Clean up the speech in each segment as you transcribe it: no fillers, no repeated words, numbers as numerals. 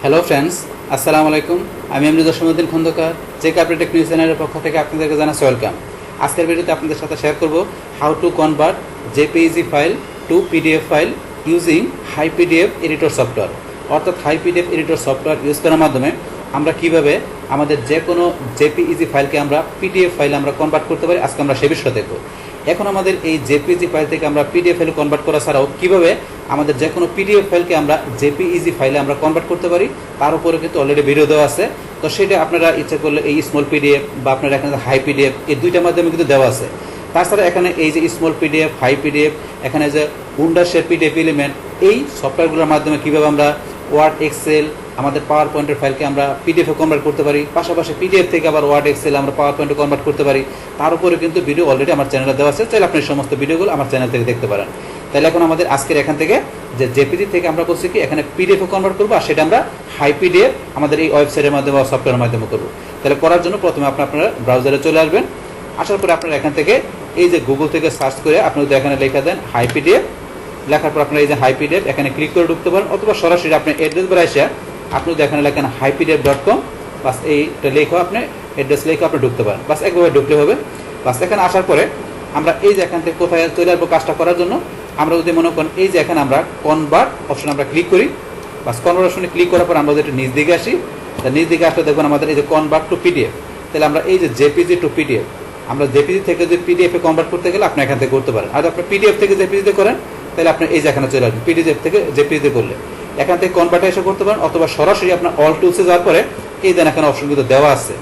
Hello friends, আসসালামু আলাইকুম। আমি Jasimuddin Khandakar, JPG tech news চ্যানেলের পক্ষ থেকে আপনাদেরকে জানাচ্ছি ওয়েলকাম। আজকের ভিডিওতে আপনাদের সাথে শেয়ার করব how to convert JPG file to PDF file using HiPDF editor software. অর্থাৎ HiPDF এডিটর সফটওয়্যার ইউজ করার মাধ্যমে আমরা কিভাবে আমাদের যে কোনো JPG ফাইলকে আমরা PDF ফাইলে আমরা কনভার্ট করতে পারি, আজকে আমরা সে বিষয়ে দেখব। এখন আমাদের এই JPG ফাইল থেকে আমরা PDF ফাইলে কনভার্ট করা ছাড়াও কিভাবে আমাদের যে কোনো PDF ফাইলকে আমরা JPG ফাইলে আমরা কনভার্ট করতে পারি, তার উপরে কিন্তু অলরেডি ভিডিও দেওয়া আছে। তো সেটা আপনারা ইচ্ছা করলে এই স্মল PDF বা আপনারা এখানে HiPDF এই দুইটার মাধ্যমে কিন্তু দেওয়া আছে। তাছাড়া এখানে এই যে স্মল PDF, HiPDF, এখানে যে উন্ডারশের PDF এলিমেন্ট, এই সফটওয়্যারগুলোর মাধ্যমে কীভাবে আমরা ওয়ার্ড, এক্সেল, আমাদের পাওয়ার পয়েন্টের ফাইলকে আমরা PDF-এ কনভার্ট করতে পারি, পাশাপাশি PDF থেকে আবার ওয়ার্ড, এক্সেল আমরা পাওয়ার পয়েন্টে কনভার্ট করতে পারি, তার উপরে কিন্তু ভিডিও অলরেডি আমার চ্যানেলে দেওয়া আছে। চাইলে আপনি সমস্ত ভিডিওগুলো আমার চ্যানেল থেকে দেখতে পারেন। তাহলে এখন আমাদের আজকের এখান থেকে যে JPG থেকে আমরা করছি কি এখানে PDF-এ কনভার্ট করবো, আর সেটা আমরা HiPDF আমাদের এই ওয়েবসাইটের মাধ্যমে বা সফটওয়্যারের মাধ্যমে করবো। তাহলে করার জন্য প্রথমে আপনারা ব্রাউজারে চলে আসবেন। আসার পরে আপনারা এখান থেকে এই যে গুগল থেকে সার্চ করে আপনি যদি এখানে লেখা দেন HiPDF, লেখার পর আপনারা এই যে HiPDF এখানে ক্লিক করে ঢুকতে পারেন, অথবা সরাসরি আপনি অ্যাড্রেস বার এসে আপনি যদি এখানে লেখেন HiPDF.com, বাস এইটা লেখা আপনি অ্যাড্রেস লেখা আপনি ঢুকতে পারেন। বাস একভাবে ঢুকলে হবে। বাস এখানে আসার পরে আমরা এই যে এখান থেকে কোথায় চলে আসবো কাজটা করার জন্য, আমরা যদি মনে করেন এই যে এখানে আমরা কনভার্ট অপশন আমরা ক্লিক করি। বাস কনভার্ট অপশনে ক্লিক করার পর আমরা যদি নিচ দিকে আসি, নিচ দিকে আসলে দেখবেন আমাদের এই যে কনভার্ট টু PDF। তাহলে আমরা এই যে JPG টু PDF, আমরা JPG থেকে যদি PDF-এ কনভার্ট করতে গেলে আপনি এখান থেকে করতে পারেন। আর আপনি PDF থেকে JPG-তে করেন তাহলে আপনি এই যে এখানে চলে আসবেন। PDF থেকে JPG-তে করলে এখান থেকে কনভার্ট এসে করতে পারেন, অথবা সরাসরি আপনার অল টুলসে যাওয়ার পরে এই দেন এখানে অপশনগুলো দেওয়া আছে,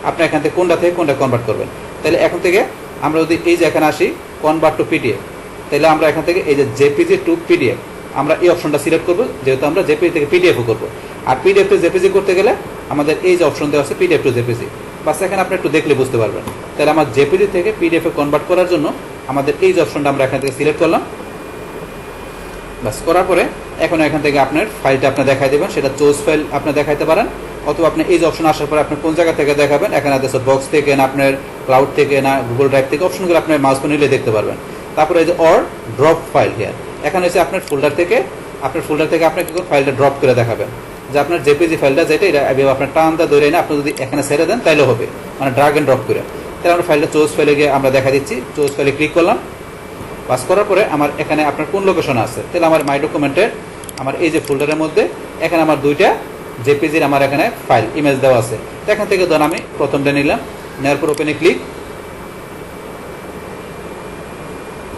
আপনি এখান থেকে কোনটা থেকে কোনটা কনভার্ট করবেন। তাহলে এখন থেকে আমরা যদি এই যে এখানে আসি কনভার্ট টু PDF, তাহলে আমরা এখান থেকে এই যে JPG টু PDF আমরা এই অপশনটা সিলেক্ট করবো, যেহেতু আমরা JPG থেকে PDF-ও করবো। আর PDF টু JPG করতে গেলে আমাদের এই যে অপশন দেওয়া আছে PDF টু JPG, বাস এখানে আপনি একটু দেখলে বুঝতে পারবেন। তাহলে আমার JPG থেকে PDF-এ কনভার্ট করার জন্য আমাদের এই যে অপশনটা আমরা এখান থেকে সিলেক্ট করলাম। বাস করার পরে এখন এখান থেকে আপনার ফাইলটা আপনি দেখাই দেবেন, সেটা চুজ ফাইল আপনি দেখাইতে পারেন, অথবা আপনি এই যে অপশন আসার পরে আপনি কোন জায়গা থেকে দেখাবেন, এখানে আছে বক্স থেকে না আপনার ক্লাউড থেকে না গুগল ড্রাইভ থেকে, অপশনগুলো আপনার মাউস করে নিলে দেখতে পারবেন। তারপরে এই যে অর ড্রপ ফাইল হিয়ার, এখানে এসে আপনার ফোল্ডার থেকে আপনি কি করুন ফাইলটা ড্রপ করে দেখাবেন, যে আপনার JPG ফাইলটা যেটা এটা আপনার টানটা ধরে না আপনি যদি এখানে ছেড়ে দেন তাইলে হবে, মানে ড্রাগ এন্ড ড্রপ করে। তাহলে আমরা ফাইলটা চুজ ফাইলে গিয়ে আমরা দেখা দিচ্ছি, চুজ ফাইলে ক্লিক করলাম। পাস করার পরে আমার এখানে আপনার কোন লোকেশন আছে, তাহলে আমার মাই ডকুমেন্টের আমার এই যে ফোল্ডারের মধ্যে এখানে আমার দুইটা JPG-র আমার এখানে ফাইল ইমেজ দেওয়া আছে। তো এখান থেকে ধরুন আমি প্রথমটা নিলাম, নেওয়ার পর ওপেনে ক্লিক।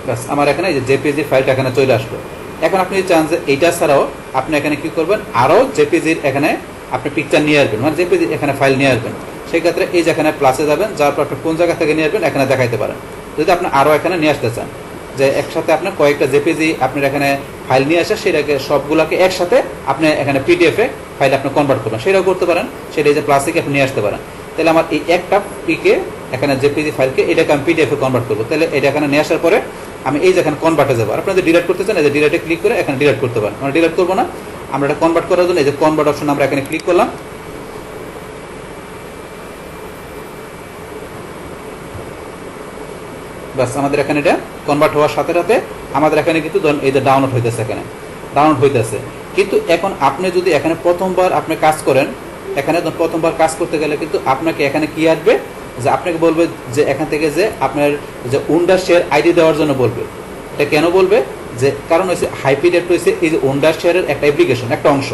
বাস আমার এখানে এই যে JPG ফাইলটা এখানে চলে আসলো। এখন আপনি চান যে এইটা ছাড়াও আপনি এখানে কি করবেন, আরও JPG-র এখানে আপনি পিকচার নিয়ে আসবেন, মানে JPG এখানে ফাইল নিয়ে আসবেন। সেই ক্ষেত্রে এই যে এখানে প্লাসে যাবেন, যার পর আপনি কোন জায়গা থেকে নিয়ে আসবেন এখানে দেখাইতে পারেন। যদি আপনি আরও এখানে নিয়ে আসতে চান, যে একসাথে আপনার কয়েকটা JPG আপনার এখানে ফাইল নিয়ে আসে, সেটাকে সবগুলোকে একসাথে আপনি এখানে PDF-এ ফাইল আপনি কনভার্ট করবেন, সেটাও করতে পারেন। সেটা এই যে প্লাসিকে আপনি নিয়ে আসতে পারেন। তাহলে আমার এই একটা পিকে এখানে JPG ফাইলকে এটাকে আমি PDF-এ কনভার্ট করবো। তাহলে এটা এখানে নিয়ে আসার পরে আমি এই যে এখানে কনভার্টে যাবো। আপনারা যদি ডিলিট করতে চান এই যে ডিলিটে ক্লিক করে এখানে ডিলিট করতে পারেন, আমরা ডিলিট করবো না। আমরা এটা কনভার্ট করার জন্য এই যে কনভার্ট অপশন আমরা এখানে ক্লিক করলাম। বাস আমাদের এখানে এটা কনভার্ট হওয়ার সাথে সাথে আমাদের এখানে কিন্তু এই যে ডাউনলোড হইতেছে, এখানে ডাউনলোড হইতেছে। কিন্তু এখন আপনি যদি এখানে প্রথমবার আপনি কাজ করেন, এখানে প্রথমবার কাজ করতে গেলে কিন্তু আপনাকে এখানে কি আসবে, যে আপনাকে বলবে যে এখান থেকে যে আপনার যে উন্ডার শেয়ার আইডি দেওয়ার জন্য বলবে। এটা কেন বলবে, যে কারণ হচ্ছে HiPDF হচ্ছে এই যে উন্ডার শেয়ারের একটা অ্যাপ্লিকেশন, একটা অংশ।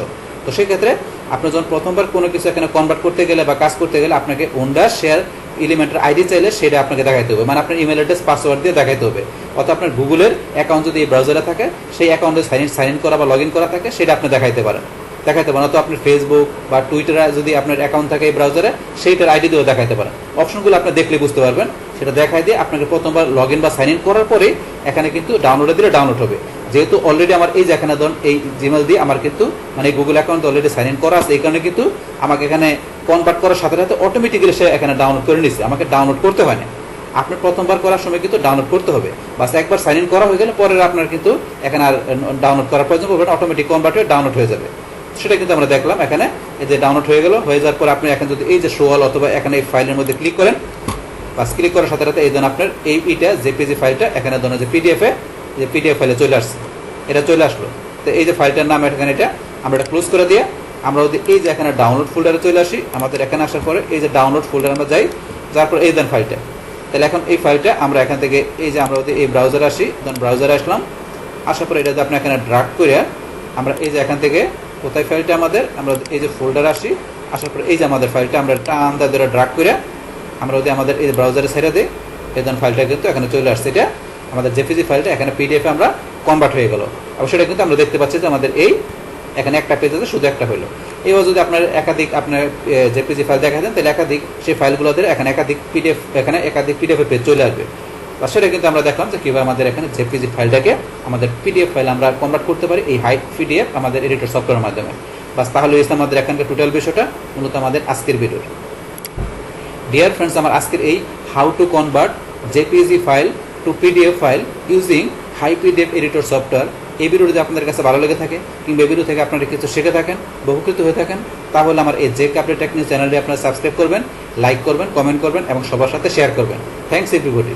তো সেই ক্ষেত্রে আপনি যখন প্রথমবার কোনো কিছু এখানে কনভার্ট করতে গেলে বা কাজ করতে গেলে আপনাকে উন্ডার শেয়ার এলিমেন্টের আইডি চাইলে সেটা আপনাকে দেখাইতে হবে, মানে আপনার ইমেল অ্যাড্রেস পাসওয়ার্ড দিয়ে দেখাইতে হবে। অথবা আপনার গুগলের অ্যাকাউন্ট যদি এই ব্রাউজারে থাকে, সেই অ্যাকাউন্টে সাইন ইন করা বা লগ ইন করা থাকে, সেটা আপনি দেখাইতে পারেন। অথবা আপনার ফেসবুক বা টুইটারে যদি আপনার অ্যাকাউন্ট থাকে এই ব্রাউজারে, সেইটার আইডি দিয়েও দেখাইতে পারেন। অপশনগুলো আপনি দেখলে বুঝতে পারবেন। সেটা দেখাই দিয়ে আপনাকে প্রথমবার লগ ইন বা সাইন ইন করার পরে এখানে কিন্তু ডাউনলোডে দিলে ডাউনলোড হবে। যেহেতু অলরেডি আমার এই যে এখানে ধরুন এই জিমেল দিয়ে আমার কিন্তু মানে এই Google account already sign in করা আছে, এই কারণে কিন্তু আমাকে এখানে কনভার্ট করার সাথে সাথে অটোমেটিক্যালি সে এখানে ডাউনলোড করে নিচ্ছে, আমাকে ডাউনলোড করতে হয় না। আপনি প্রথমবার করার সময় কিন্তু ডাউনলোড করতে হবে, বাস একবার সাইন ইন করা হয়ে গেলে পরে আপনার কিন্তু এখানে আর ডাউনলোড করার প্রয়োজন পড়বে না, অটোমেটিক কনভার্ট হয়ে ডাউনলোড হয়ে যাবে। সেটা কিন্তু আমরা দেখলাম এখানে এই যে ডাউনলোড হয়ে গেল। হয়ে যাওয়ার পর আপনি এখন যদি এই যে শো অল অথবা এখানে এই ফাইলের মধ্যে ক্লিক করেন, বাস ক্লিক করার সাথে সাথে এই ধরুন আপনার এইটা JPG ফাইলটা এখানে ধরুন যে PDF ফাইলে চলে আসছে, এটা চলে আসলো। তো এই যে ফাইলটার নাম এখানে এটা আমরা এটা ক্লোজ করে দিয়ে আমরা যদি এই যে এখানে ডাউনলোড ফোল্ডারে চলে আসি, আমাদের এখানে আসার পরে এই যে ডাউনলোড ফোল্ডারে আমরা যাই, যার পর এই দেন ফাইলটা, তাহলে এখন এই ফাইলটা আমরা এখান থেকে এই যে আমরা যদি এই ব্রাউজারে আসি, ধরুন ব্রাউজারে আসলাম, আসার পরে এটা যদি আপনি এখানে ড্রাগ করে আমরা এই যে এখান থেকে কোথায় ফাইলটা আমাদের, আমরা এই যে ফোল্ডারে আসি, আসার পরে এই যে আমাদের ফাইলটা আমরা টান ধরে ড্রাগ করে আমরা যদি আমাদের এই ব্রাউজারে ছেড়ে দিই, এই ধরুন ফাইলটা কিন্তু এখানে চলে আসছে, এটা আমাদের জেপিজি ফাইলটা এখানে পিডিএফে আমরা কনভার্ট হয়ে গেল। অবশ্যই সেটা কিন্তু আমরা দেখতে পাচ্ছি যে আমাদের এই এখানে একটা পেজ আছে, শুধু একটা হলো। এবার যদি আপনার একাধিক আপনার জেপিজি ফাইল দেখা দেন, তাহলে একাধিক সেই ফাইলগুলো ধরে এখানে একাধিক পিডিএফ, এখানে একাধিক পিডিএফের পেজ চলে আসবে। বা সেটা কিন্তু আমরা দেখলাম যে কীভাবে আমাদের এখানে জেপিজি ফাইলটাকে আমাদের পিডিএফ ফাইল আমরা কনভার্ট করতে পারি এই HiPDF আমাদের এডিটর সফটওয়্যারের মাধ্যমে। বাস তাহলে এসে আমাদের এখানকার টোটাল বিষয়টা মূলত আমাদের আজকের ভিডিও। ডিয়ার ফ্রেন্ডস, আমার আজকের এই how to convert JPG file two PDF file using HiPDF editor software, এই ভিডিও যদি আপনাদের কাছে ভালো লেগে থাকে কিংবা এই ভিডিও থেকে আপনারা কিছু শিখে থাকেন, উপকৃত হয়ে থাকেন, তাহলে আমার এই জেকে আপডেট টেক নিউজ চ্যানেলটি আপনারা সাবস্ক্রাইব করবেন, লাইক করবেন, কমেন্ট করবেন এবং সবার সাথে শেয়ার করবেন। Thanks everybody.